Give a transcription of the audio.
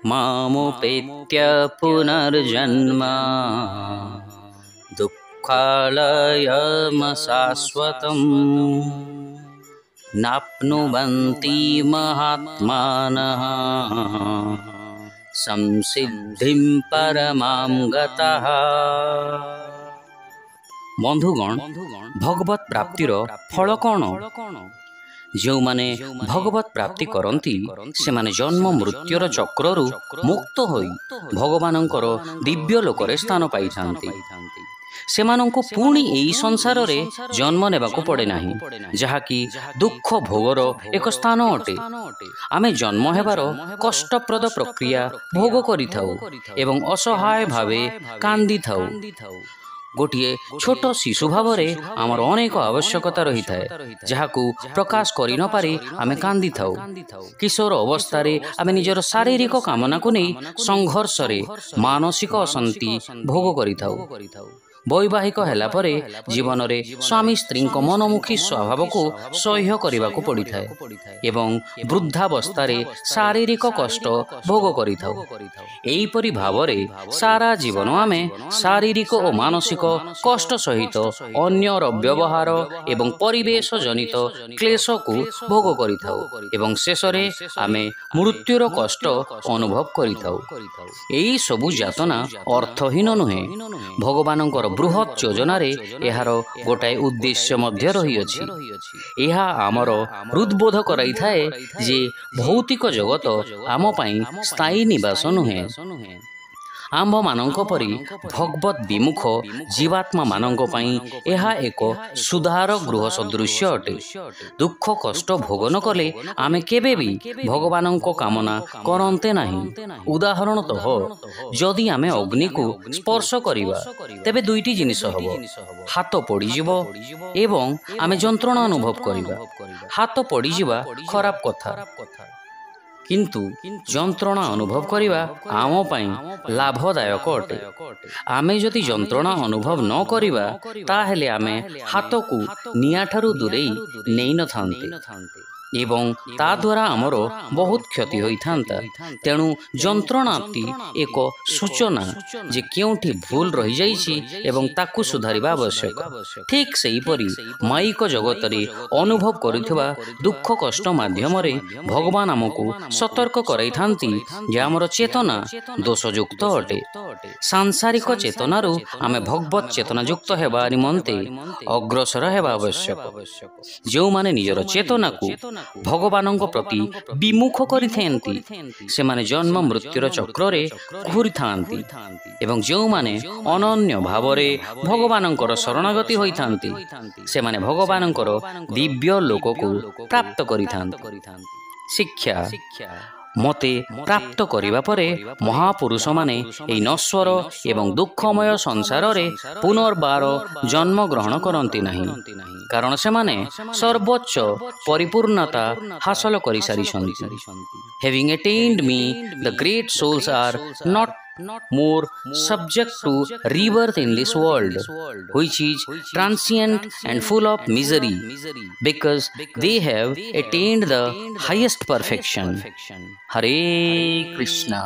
मामुपेत्य पुनर्जन्म दुःखालयमशाश्वतम् नाप्नुवन्ति महात्मानः संसिद्धिं परमां गतः। बंधुगण, भगवत प्राप्तिर फल कौन? जो माने भगवत प्राप्ति करती से माने जन्म मृत्युर चक्ररु मुक्त होई भगवानंकर दिव्य लोकरे स्थान पाई थांती। सेमानंको पुणी एई संसार रे जन्म नेबाको पड़े नाही, जहाकी दुख भोगर एक स्थान अटे। आमे जन्म हेबार कष्टप्रद प्रक्रिया भोग करिथाउ एवं असहाय भावे कांदी थाउ। गोटे छोट शिशु भाव में आमर अनेक आवश्यकता रही थाए, जहाकू प्रकाश करि न पारि आमे कांदी थाउ। किशोर अवस्था आमे निजर शारीरिक कामना को नहीं संघर्ष रे मानसिक अशांति भोग करिथाउ। वैवाहिक हेला परे जीवन रे स्वामी स्त्री मनमुखी स्वभाव को सह्य करने को पड़ी थाए एवं वृद्धावस्था शारीरिक कष्ट भोग करिथाउ। एहीपरि भाव रे सारा जीवन आमे शारीरिक और मानसिक कष्ट सहित अन्यर व्यवहार एवं परिवेश जनित क्लेश को भोग करिथाउ एवं शेष रे आमे मृत्युर कष्ट अनुभव करिथाउ। एही सबु यातना अर्थहीन नुहे। भगवानंकर बृहत योजना रे एहार गोटाए उद्देश्य मध्य रही अछि। एहा आमर हृदबोध कराई थाए जे भौतिक जगत आम पई स्थायी निवास नुहे। आंभ मानंक परी भगवत विमुख जीवात्मा मानंक पई एहा एक सुधार गृह सदृश अटे। दुख कष्ट भोग न कले आमे केबे भी भगवानंक कामना करंते नाही। उदाहरणतः जदि आमे अग्नि को स्पर्श करिबा तेबे दुईटी जिनिस हबो, हाथ पड़ी जिवो एवं आमे जंत्रणा अनुभव करिबा। हाथ पड़ी जिबा खराब कथा, किंतु जंत्रणा अनुभव करिबा आम पई लाभदायक अटे। आमे जदि जंत्रणा अनुभव न करिबा ताहेले आमे हाथ को निया ठारू दूरेई नेई न थांते एवं ता द्वारा आमर बहुत क्षति होई थांता। तेणु जंत्रणाती एक सूचना जे केउठी भूल रही जाइछि एवं ताकू सुधारिबा आवश्यक। ठीक सेही परी माइक जगत रे अनुभव करुथिबा दुख कष्ट माध्यम रे भगवान हमकु सतर्क कराई थांती जे आमर चेतना दोषयुक्त अटे। सांसारिक चेतनारू आमे भगवत चेतना युक्त हेबा निमंते अग्रसर हेबा आवश्यक। जो माने निजर चेतना को भगवानंक प्रति विमुख करिथेंती से माने जन्म मृत्युर चक्र रे घूरी थांती एवं जो माने अनन्य भाव रे भगवानंकर शरणागति होई थांती से माने भगवानंकर दिव्य लोक को प्राप्त करिथांती। शिक्षा मते प्राप्त करिबा परे महापुरुष माने एई नश्वर एवं दुखमय संसार रे पुनर्बार जन्म ग्रहण करंती नहीं, कारण से माने सर्वोच्च परिपूर्णता हासिल करि सारिछंती। Having attained me, the great souls are not more subject to rebirth in this world, which is transient and full of misery, because they have attained the highest perfection. Hare Krishna.